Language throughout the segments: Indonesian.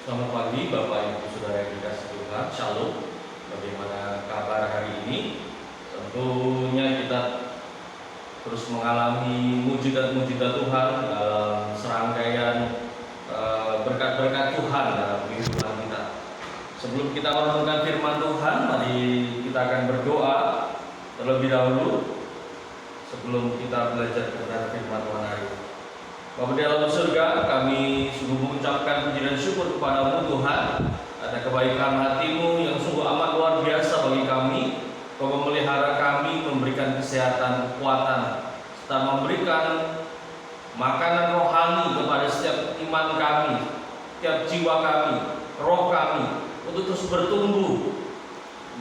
Selamat pagi Bapak Ibu Saudara yang dikasihi Tuhan. Shalom. Bagaimana kabar hari ini? Tentunya kita terus mengalami mujizat-mujizat Tuhan dalam serangkaian berkat-berkat Tuhan dalam kehidupan kita. Sebelum kita merenungkan firman Tuhan, mari kita akan berdoa terlebih dahulu sebelum kita belajar kebenaran firman Tuhan hari ini. Bapa di dalam surga, kami sungguh mengucapkan puji dan syukur kepadamu Tuhan atas kebaikan hatimu yang sungguh amat luar biasa bagi kami. Kau memelihara kami, memberikan kesehatan, kekuatan, serta memberikan makanan rohani kepada setiap iman kami, setiap jiwa kami, roh kami, untuk terus bertumbuh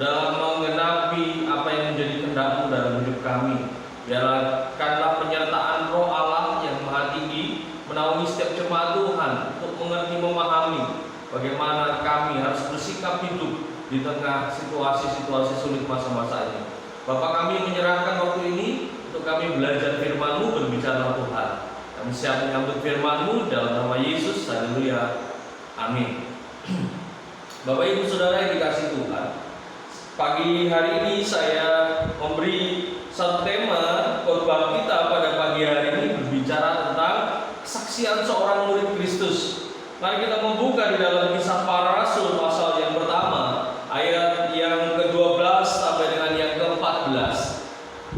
dalam menggenapi apa yang menjadi kehendak-Mu dalam hidup kami. Biarkanlah penyertaan Roh Allah yang Maha Tinggi menaungi setiap jemaat Tuhan untuk mengerti, memahami bagaimana kami harus bersikap hidup di tengah situasi-situasi sulit masa-masa ini. Bapak, kami menyerahkan waktu ini untuk kami belajar firman-Mu, berbicara Tuhan. Kami siap menyambut firman-Mu dalam nama Yesus. Haleluya. Amin. Bapak Ibu Saudara yang dikasihi Tuhan, pagi hari ini saya memberi satu tema khotbah kita pada pagi hari ini berbicara tentang kesaksian seorang murid Kristus. Mari kita membuka di dalam Kisah Para Rasul pasal yang pertama, ayat yang ke-12 sampai dengan yang ke-14.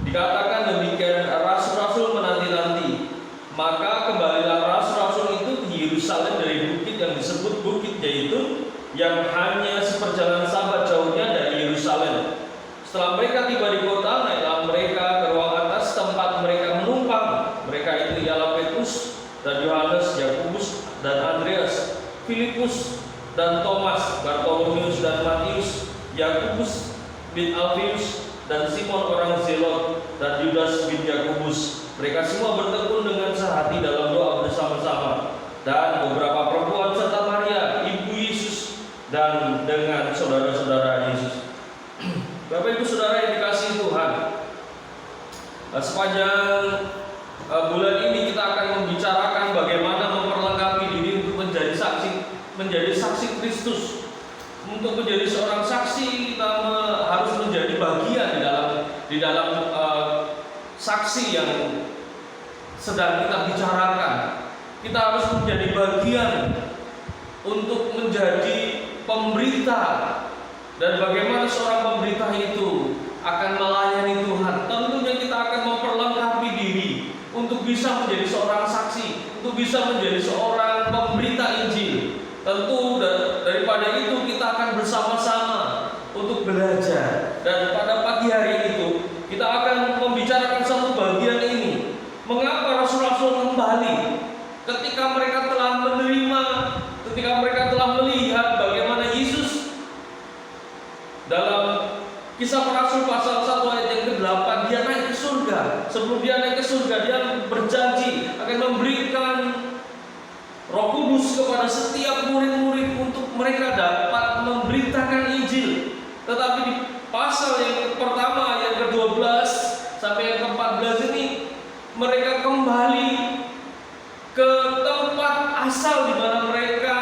Dikatakan demikian, rasul-rasul menanti-nanti, maka kembalilah rasul-rasul itu ke Yerusalem dari bukit yang disebut Bukit Zaitun, yang hanya seperjalanan sahabat jauhnya dari Yerusalem. Setelah mereka tiba di kota, naiklah mereka ke ruang atas tempat mereka menumpang. Mereka itu ialah Petrus dan Yohanes, Yakobus dan Andreas, Filipus dan Thomas, Bartolomeus dan Matius, Yakobus bin Alfius dan Simon orang Zelot dan Yudas bin Yakobus. Mereka semua bertekun dengan sehati dalam doa bersama-sama, dan beberapa perempuan serta Maria ibu Yesus dan dengan saudara-saudara Yesus. Bapak Ibu Saudara yang dikasihi Tuhan, sepanjang bulan ini kita akan membicarakan bagaimana memperlengkapi diri untuk menjadi saksi Kristus. Untuk menjadi seorang saksi, kita harus menjadi bagian di dalam saksi yang sedang kita bicarakan. Kita harus menjadi bagian untuk menjadi pemberita. Dan bagaimana seorang pemberita itu akan melayani Tuhan. Tentunya kita akan memperlengkapi diri untuk bisa menjadi seorang saksi, untuk bisa menjadi seorang pemberita Injil. Tentu daripada itu kita akan bersama-sama untuk belajar. Dan pada pagi hari itu kita akan membicarakan satu bagian ini. Mengapa rasul-rasul kembali ketika mereka telah menerima, ketika mereka telah melihat bagaimana Yesus dalam Kisah Para Rasul pasal 1 ayat yang ke-8, dia naik ke surga. Sebelum dia naik ke surga, dia berjanji akan memberikan Roh Kudus kepada setiap murid-murid untuk mereka dapat memberitakan Injil. Tetapi di pasal yang pertama ayat ke-12 sampai yang ke-14 ini, mereka kembali ke tempat asal di mana mereka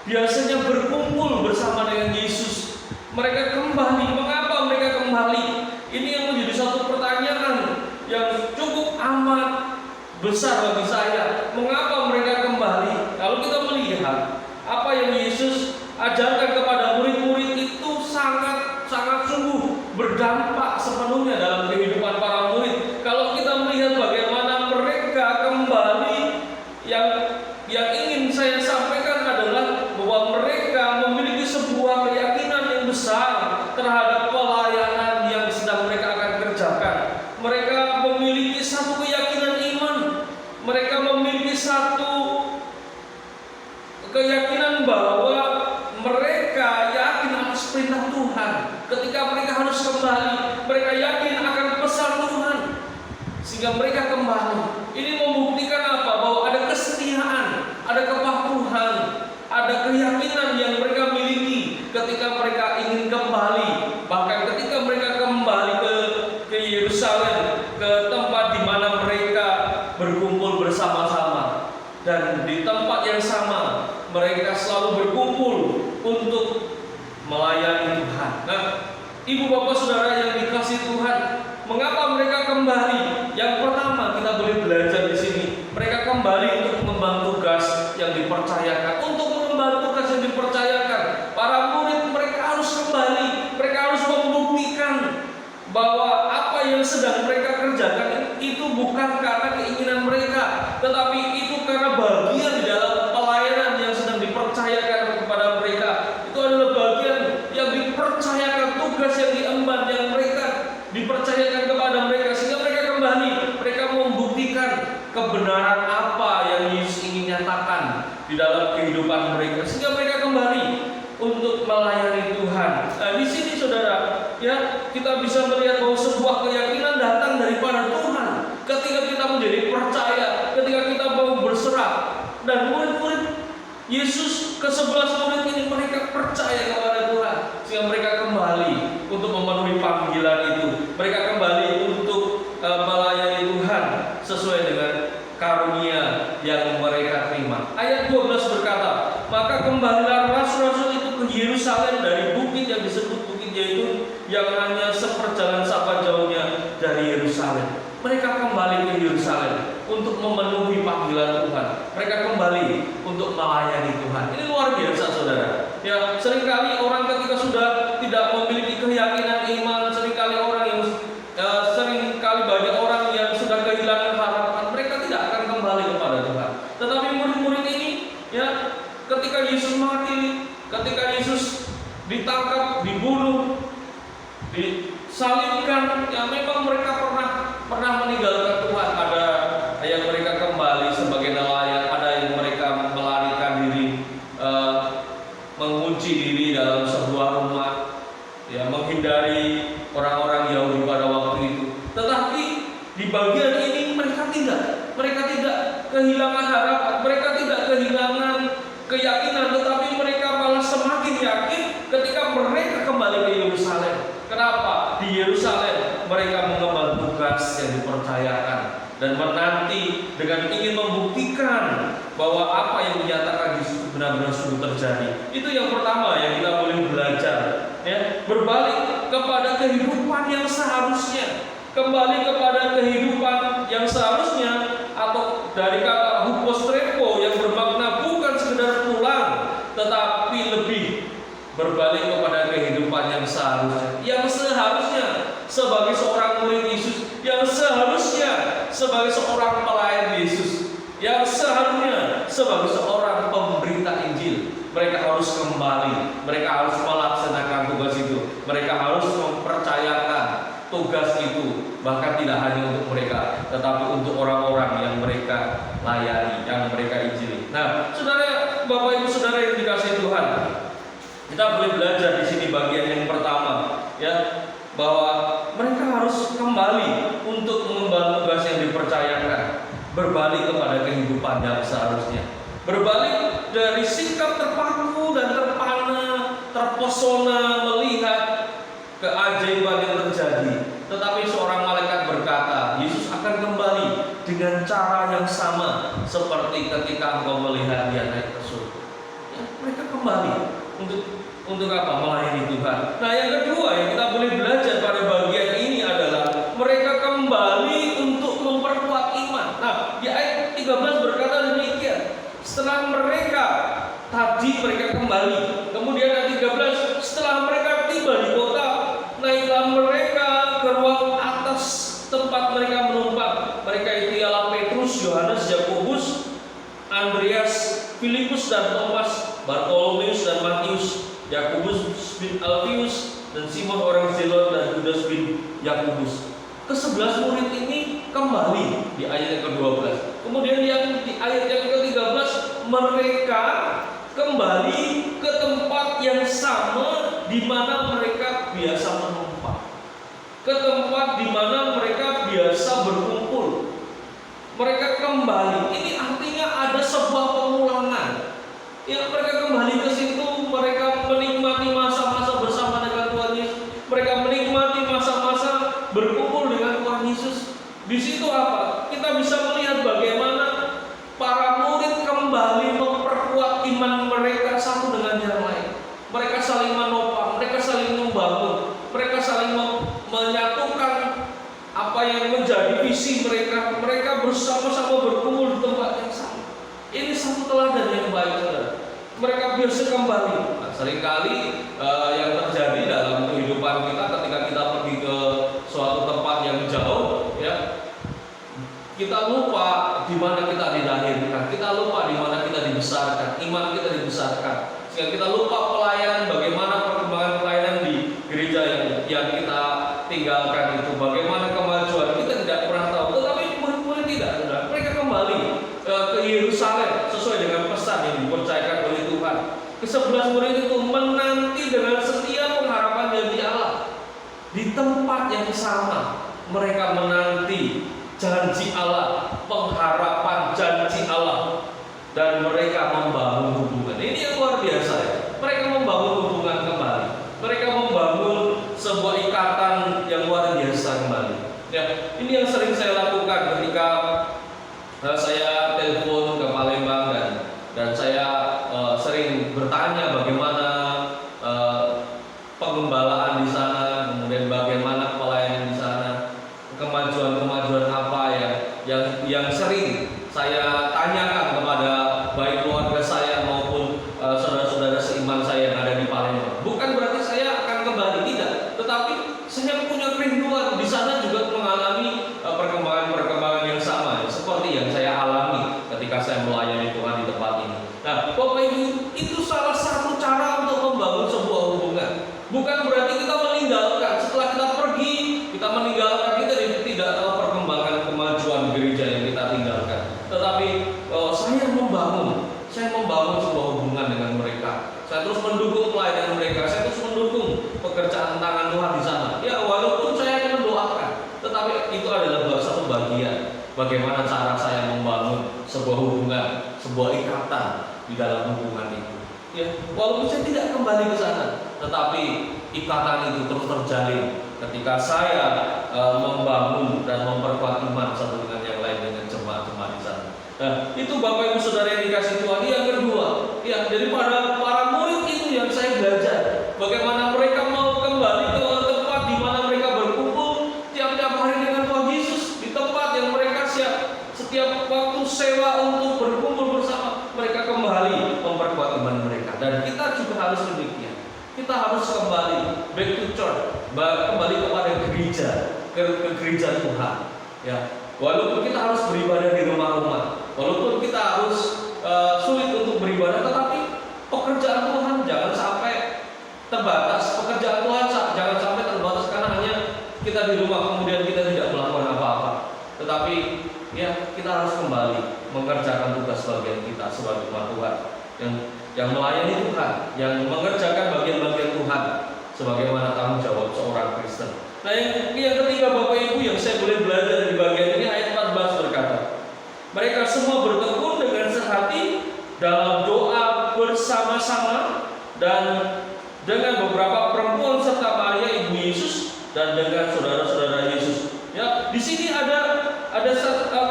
biasanya berkumpul bersama dengan Yesus. Mereka kembali. Mengapa mereka kembali? Ini yang menjadi satu pertanyaan yang cukup amat besar bagi saya. Mengapa mereka kembali? Kalau kita melihat apa yang Yesus ajarkan kepada murid-murid itu sangat sungguh berdampak sepenuhnya dalam kehidupan para murid. Kalau kita melihat bagaimana mereka kembali, yang ingin saya sampaikan adalah bahwa mereka memiliki sebuah keyakinan yang besar terhadap pelayanan yang sedang mereka akan kerjakan. Mereka memiliki satu keyakinan iman. Mereka memiliki satu keyakinan bahwa mereka yakin atas perintah Tuhan. Ketika mereka harus kembali, mereka yakin akan pesan Tuhan, sehingga mereka kembali. Ini membuktikan apa? Bahwa ada kesetiaan, ada kepatuhan, ada keyakinan yang mereka miliki ketika mereka ingin kembali. Bahkan ketika mereka kembali ke Yerusalem, ke tempat di mana mereka berkumpul bersama-sama, dan di tempat yang sama mereka selalu berkumpul untuk melayani Tuhan. Nah, ibu bapak saudara yang dikasihi Tuhan, mengapa mereka kembali? Yang pertama kita boleh belajar di sini, mereka kembali untuk membantu tugas yang dipercayakan. Untuk membantu tugas yang dipercayakan, para murid mereka harus kembali, mereka harus membuktikan bahwa apa yang sedang mereka kerjakan itu bukan karena keinginan mereka, tetapi itu karena bagian di dalam pelayanan yang sedang dipercayakan kepada mereka. Itu adalah bagian yang dipercayakan, tugas yang diemban yang mereka dipercayakan kepada mereka, sehingga mereka kembali, mereka membuktikan kebenaran apa yang Yesus ingin nyatakan di dalam kehidupan mereka, sehingga mereka kembali untuk melayani Tuhan. Nah, di sini saudara, ya, kita bisa melihat bahwa sebuah keyakinan datang daripada Tuhan. Ketika kita menjadi percaya, ketika kita mau berserah, dan murid-murid Yesus ke-11 murid ini mereka percaya kepada Tuhan, sehingga mereka kembali untuk memenuhi panggilan itu. Mereka kembali untuk melayani Tuhan sesuai dengan karunia yang mereka terima. Ayat 12 berkata, maka kembalilah rasul-rasul itu ke Yerusalem dari bukit yang disebut Bukit Zaitun, yang hanya seperjalanan sahabat jauhnya dari Yerusalem. Mereka kembali ke Yerusalem untuk memenuhi panggilan Tuhan. Mereka kembali untuk melayani Tuhan. Ini luar biasa saudara. Ya, seringkali orang ketika sudah tidak memiliki keyakinan iman, seringkali banyak orang yang sudah kehilangan harapan, mereka tidak akan kembali kepada Tuhan. Tetapi murid-murid ini, ya, ketika Yesus mati, ketika Yesus ditangkap, dibunuh, disalibkan, ya memang mereka pernah meninggalkan Tuhan. Ada yang mereka kembali sebagai nelayan, ada yang mereka melarikan diri, mengunci diri dalam sebuah rumah, ya, menghindari orang-orang Yahudi pada waktu itu. Tetapi di bagian ini mereka tidak kehilangan harapan, mereka tidak kehilangan keyakinan, tetapi mereka malah semakin yakin ketika mereka kembali ke Yerusalem. Kenapa? Di Yerusalem mereka mengemban tugas yang dipercayakan dan menanti dengan ingin membuktikan bahwa apa yang dinyatakan Yesus benar-benar sungguh terjadi. Itu yang pertama yang kita boleh belajar, ya, berbalik kepada kehidupan yang seharusnya. Kembali kepada kehidupan yang seharusnya, atau dari kata hupostrepo yang bermakna bukan sekedar pulang, tetapi lebih berbalik kepada kehidupan yang seharusnya. Yang seharusnya sebagai seorang murid Yesus, yang seharusnya sebagai seorang pelayan Yesus, yang seharusnya sebagai seorang pemberita Injil. Mereka harus kembali, mereka harus melaksanakan tugas itu, mereka harus mempercayakan tugas itu, bahkan tidak hanya untuk mereka, tetapi untuk orang-orang yang mereka layani, yang mereka injili. Nah, saudara, Bapak Ibu Saudara yang dikasihi Tuhan, kita boleh belajar di sini bagian yang pertama, ya, bahwa mereka harus kembali untuk mengemban tugas yang dipercayakan, berbalik kepada kehidupan yang seharusnya, berbalik dari sikap terpaku dan terpana, terpesona melihat keajaiban yang terjadi. Tetapi seorang malaikat berkata, Yesus akan kembali dengan cara yang sama seperti ketika engkau melihat dia naik ke surga. Ya, mereka kembali untuk apa? Melayani Tuhan. Nah, yang kedua yang kita boleh belajar pada bagian ini adalah mereka kembali untuk memperkuat iman. Nah, di ayat 13 berkata demikian. Setelah mereka kembali. Kemudian ayat 13, setelah mereka tiba di kota, naiklah mereka ke ruang atas tempat mereka menumpang. Mereka itu ialah Petrus, Yohanes, Yakobus, Andreas, Filipus dan Thomas, Bartolomeus dan Matius, Yakobus bin Alfius dan Simon orang Zelot dan Judas bin Yakobus. Ke-11 murid ini kembali di ayat yang ke-12. Kemudian di ayat yang ke-13, mereka kembali ke tempat yang sama di mana mereka biasa menumpang, ke tempat di mana mereka biasa berkumpul. Mereka kembali. Ini artinya ada sebuah pengulangan. Ya, mereka kembali ke situ. Mereka menikmati masa-masa bersama dengan Tuhan Yesus. Mereka menikmati masa-masa berkumpul dengan Tuhan Yesus. Di situ apa? Kita bisa melihat bagaimana para murid kembali memperkuat iman mereka satu dengan yang lain. Mereka saling menopang, mereka saling membangun, mereka saling menyatukan apa yang menjadi visi mereka. Mereka bersama-sama berkumpul di tempat yang sama. Ini satu teladan yang baik, saudara. Mereka biasa kembali. Nah, seringkali yang terjadi dalam kehidupan kita ketika kita pergi ke suatu tempat yang jauh, ya, kita lupa di mana kita dilahirkan, kita lupa di mana kita dibesarkan, iman kita dibesarkan, sehingga kita lupa pelayanan, bagaimana perkembangan pelayanan di gereja yang kita tinggalkan itu, bagaimana kemajuan kita tidak pernah tahu. Tetapi murid-murid tidak, mereka kembali ke Yerusalem sesuai dengan pesan yang dipercayakan oleh Tuhan. Ke-11 murid itu menanti dengan setia pengharapan janji Allah di tempat yang sama. Mereka menanti janji Allah, pengharapan janji Allah, dan mereka membangun hubungan. Ini yang luar biasa, ya. Mereka membangun hubungan kembali. Mereka membangun sebuah ikatan yang luar biasa kembali. Ya, ini yang sering saya lakukan ketika saya telepon ke Palembang dan saya sering bertanya bagaimana pengembalaan di sana, kemudian bagaimana pelayanan di sana, kemajuan-kemajuan apa yang sering saya tanyakan kepada baik keluarga saya maupun saudara-saudara seiman saya yang ada di Palembang. Bukan berarti saya akan kembali, tidak, tetapi saya punya kerinduan di sana juga mengalami perkembangan-perkembangan yang sama, ya, seperti yang saya alami ketika saya melayani Tuhan di tempat ini. Nah, Bapak Ibu, itu salah satu cara untuk membangun sebuah hubungan. Bukan berarti kita meninggalkan, setelah kita pergi, kita meninggalkan, kita tidak tahu perkembangan kemajuan gereja yang kita tinggalkan. Tetapi saya membangun sebuah hubungan dengan mereka. Saya terus mendukung pelayanan mereka, saya terus mendukung pekerjaan tangan Tuhan di sana. Ya, walaupun saya akan mendoakan, tetapi itu adalah satu bagian bagaimana cara saya membangun sebuah hubungan, sebuah ikatan di dalam hubungan itu. Ya, walaupun saya tidak kembali ke sana, tetapi ikatan itu terus terjalin ketika saya membangun dan memperkuat iman satu dengan yang lain dengan jemaat-jemaat di sana. Nah, itu Bapak Ibu Saudara yang dikasih Tuhan. Yang kedua, ya, dari para murid itu yang saya belajar bagaimana mereka mau kembali ke tempat di mana mereka berkumpul tiap-tiap hari dengan Tuhan Yesus, di tempat yang mereka siap setiap waktu sewa untuk berkumpul bersama. Mereka kembali memperkuat iman mereka, dan kita juga harus demikian. Kita harus kembali back to church, kembali kepada gereja, ke gereja Tuhan. Ya, walaupun kita harus beribadah di rumah-rumah, walaupun kita harus sulit untuk beribadah, tetapi pekerjaan Tuhan jangan sampai terbatas. Pekerjaan Tuhan jangan sampai terbatas karena hanya kita di rumah kemudian kita tidak melakukan apa-apa. Tetapi ya, kita harus kembali mengerjakan tugas bagian kita sebagai umat Tuhan yang melayani Tuhan, yang mengerjakan bagian-bagian Tuhan sebagaimana tanggung jawab seorang Kristen. Nah, yang ketiga Bapak Ibu yang saya boleh belajar dari bagian ini, ayat 14 berkata, mereka semua bertekun dengan sehati dalam doa bersama-sama dan dengan beberapa perempuan serta Maria ibu Yesus dan dengan saudara-saudara Yesus. Ya, di sini ada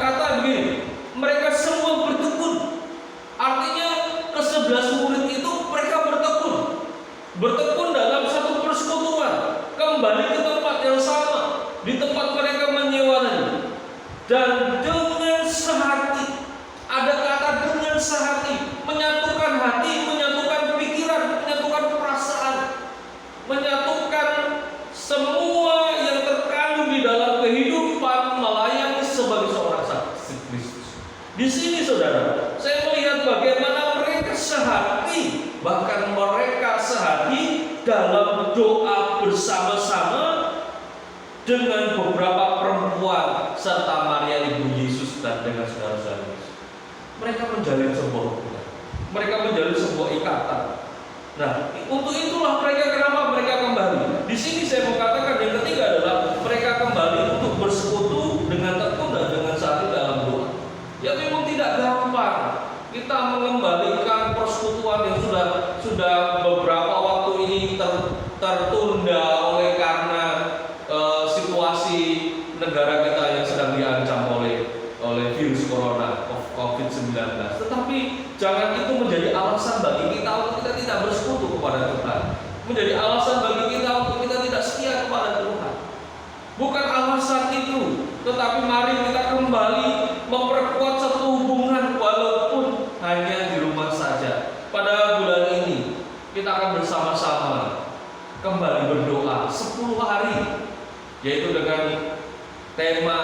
kata begini, mereka semua bertekun. Artinya ke-11 murid itu mereka bertekun dalam satu persekutuan, kembali ke tempat yang sama, di tempat mereka menyewanya, dan dengan sehati. Ada kata dengan sehati, menyatukan hati, menyatukan pikiran, menyatukan perasaan, menyatukan semua yang terkandung di dalam kehidupan melayani sebagai seorang saksi Kristus. Di sini saudara, saya melihat bagaimana mereka sehati, bahkan mereka sehati dalam doa bersama-sama dengan beberapa perempuan serta Maria ibu Yesus dan dengan saudara-saudara Yesus. Mereka menjalin sebuah hubungan, mereka menjalin sebuah ikatan. Nah, untuk itulah kenapa mereka kembali. Di sini saya mau katakan yang ketiga adalah mereka kembali untuk bersekutu dengan tekun dan dengan sehati dalam doa. Ya, memang tidak gampang kita mengembalikan persekutuan yang sudah beberapa waktu ini tertunda oleh karena situasi negara kita yang sedang diancam oleh virus corona COVID-19. Tetapi jangan itu menjadi alasan bersama-sama kembali berdoa 10 hari, yaitu dengan tema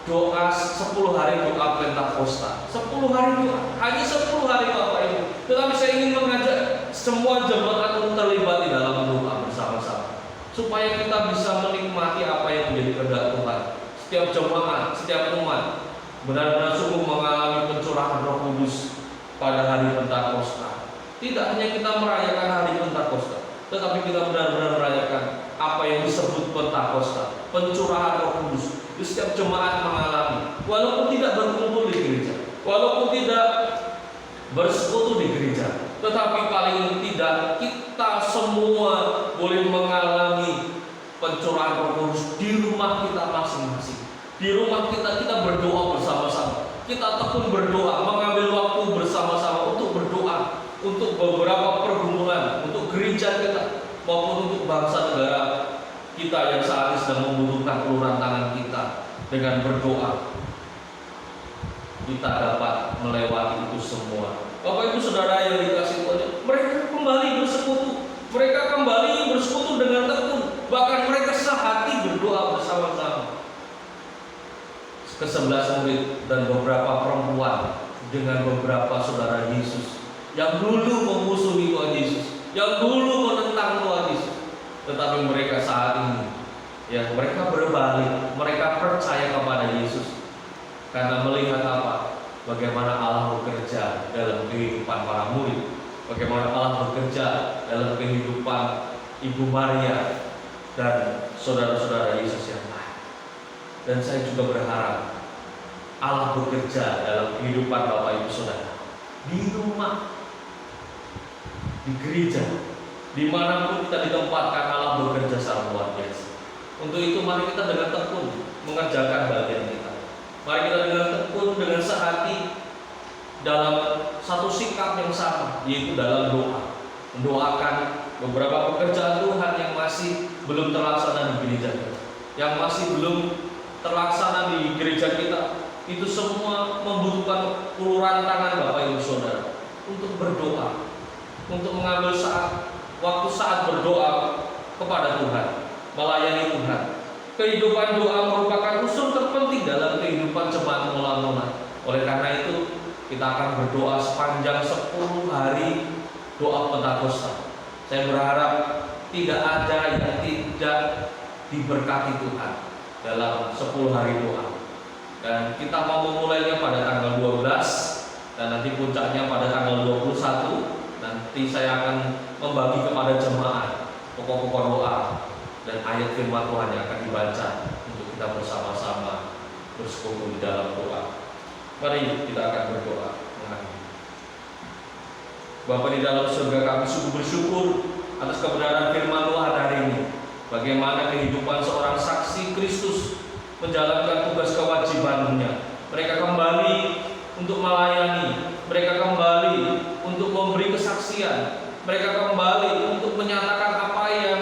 doa 10 hari doa Pentakosta. 10 hari doa, hanya 10 hari Bapak Ibu. Tetapi saya ingin mengajak semua jemaat untuk terlibat di dalam doa bersama-sama, supaya kita bisa menikmati apa yang menjadi kehendak Tuhan. Setiap jemaat, setiap umat benar-benar sungguh mengalami pencurahan Roh Kudus pada hari Pentakosta. Tidak hanya kita merayakan hari Pentakosta, tetapi kita benar-benar merayakan apa yang disebut Pentakosta, pencurahan Roh Kudus. Setiap jemaat mengalami, walaupun tidak berkumpul di gereja, walaupun tidak bersekutu di gereja, tetapi paling tidak kita semua boleh mengalami pencurahan Roh Kudus di rumah kita masing-masing. Di rumah kita berdoa bersama-sama. Kita tekun berdoa, mengambil waktu bersama-sama untuk berdoa untuk beberapa pergumulan, untuk gereja kita maupun untuk bangsa negara kita yang saat ini sedang membutuhkan uluran tangan kita. Dengan berdoa kita dapat melewati itu semua. Bapak Ibu Saudara yang dikasihi Tuhan, mereka kembali bersekutu. Mereka kembali bersekutu dengan tekun. Bahkan mereka sehati berdoa bersama-sama. Ke-11 murid dan beberapa perempuan dengan beberapa saudara Yesus yang dulu memusuhi Tuhan Yesus, yang dulu menentang Tuhan Yesus, tetapi mereka saat ini, ya, mereka berbalik, mereka percaya kepada Yesus karena melihat apa? Bagaimana Allah bekerja dalam kehidupan para murid, bagaimana Allah bekerja dalam kehidupan Ibu Maria dan saudara-saudara Yesus yang lain. Dan saya juga berharap Allah bekerja dalam kehidupan Bapak Ibu Saudara, di rumah, di gereja, dimanapun kita ditempatkan, Allah bekerja secara luar biasa. Untuk itu mari kita dengan tekun mengerjakan bagian kita. Mari kita dengan tekun, dengan sehati dalam satu sikap yang sama, yaitu dalam doa. Mendoakan beberapa pekerjaan Tuhan yang masih belum terlaksana di gereja kita, yang masih belum terlaksana di gereja kita. Itu semua membutuhkan uluran tangan Bapak Ibu Saudara untuk berdoa, untuk mengambil waktu saat berdoa kepada Tuhan, melayani Tuhan. Kehidupan doa merupakan unsur terpenting dalam kehidupan jemaat mula-mula. Oleh karena itu, kita akan berdoa sepanjang 10 hari doa Pentakosta. Saya berharap tidak ada yang tidak diberkati Tuhan dalam 10 hari doa. Dan kita mau memulainya pada tanggal 12 dan nanti puncaknya pada tanggal 21. Nanti saya akan membagi kepada jemaat pokok-pokok doa dan ayat firman Tuhan yang akan dibaca untuk kita bersama-sama bersekutu di dalam doa. Mari kita akan berdoa. Bapa di dalam surga, kami sungguh bersyukur atas kebenaran firman Tuhan hari ini. Bagaimana kehidupan seorang saksi Kristus menjalankan tugas kewajibannya. Mereka kembali untuk melayani, mereka kembali untuk memberi kesaksian, mereka kembali untuk menyatakan apa yang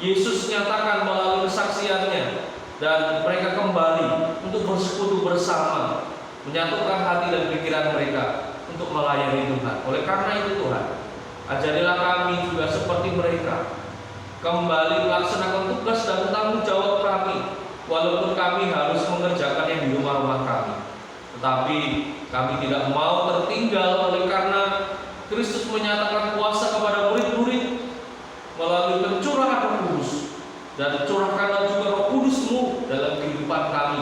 Yesus nyatakan melalui kesaksiannya, dan mereka kembali untuk bersekutu bersama, menyatukan hati dan pikiran mereka untuk melayani Tuhan. Oleh karena itu Tuhan, ajarilah kami juga seperti mereka, kembali melaksanakan tugas dan tanggung jawab kami. Walaupun kami harus mengerjakan yang di rumah-rumah kami, tetapi kami tidak mau tertinggal oleh karena Kristus menyatakan kuasa kepada murid-murid melalui pencurahan Roh Kudus, dan curahkanlah juga Roh Kudus-Mu dalam kehidupan kami,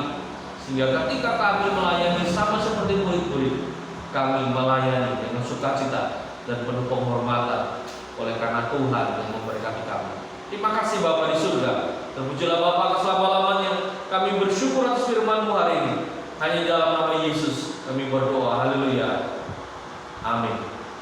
sehingga ketika kami melayani sama seperti murid-murid, kami melayani dengan sukacita dan penuh penghormatan oleh karena Tuhan yang memberkati kami. Terima kasih Bapa di surga. Terpujilah Bapa selama-lamanya. Kami bersyukur atas firman-Mu hari ini. Hanya dalam nama Yesus kami berdoa. Haleluya. Amin.